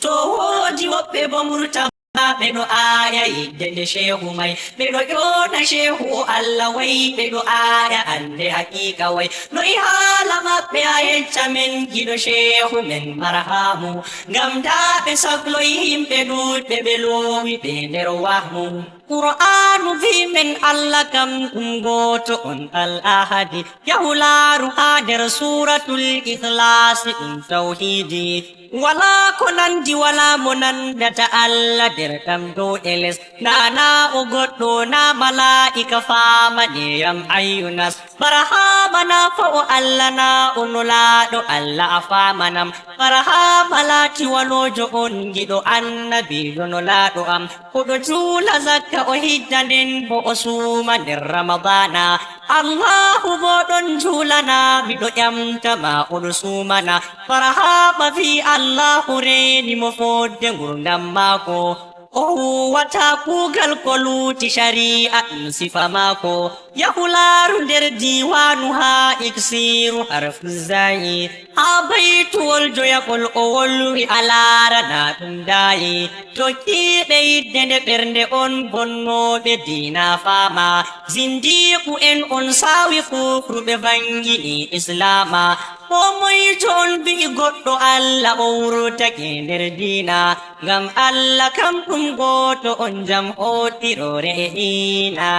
to woodi woɓɓe bo murta ɓe ɗo aya yiddende shehu may ɓe ɗo ƴona shehu Allah way ɓe ɗo aya ande haqiqa way noyi haala maɓɓe a yecca men giɗo shehu men marhamu ngam da ɓe sagloyi himɓe ɗuɗɓe ɓe lowi ɓe nder wahmu qur'anu vi men Allah kam ɗum goto on al ahadi yahu laaru ha nder suratul ikhlasi ɗum tawhidi wala ko nandi wala mo nandata Allah nder ɗam dow e les nana o goɗɗo na mala'ika famaneyam ayyunas barahama na fa o Allah na ono laaɗo Allah a famanam barahama laati walojo on giɗo annabijo no laaɗo am oɗo juula zakka o hidda nden bo o suuma nder ramadana Allahu bo ɗon juulana miɗo ƴamtama oɗo suumana barahama fi Allahu reeni mo fodde ngurdam maako o huwata kuugal ko luuti shari'a ɗum sifa maako yahu laaru nder diwanu haa iksiru harfuzayi haa baytuwol joyaɓol o wolwi a laarana ɗum daayi tokkiiɓe yidde nde ɓernde on bonnooɓe diina faama zindiiku en on saawi kufruɓe vangiɗi islama ko moyjo on bi'i goɗɗo Allah o wurtake nder diina ngam Allah kam ɗum gooto on jam hotirore e ina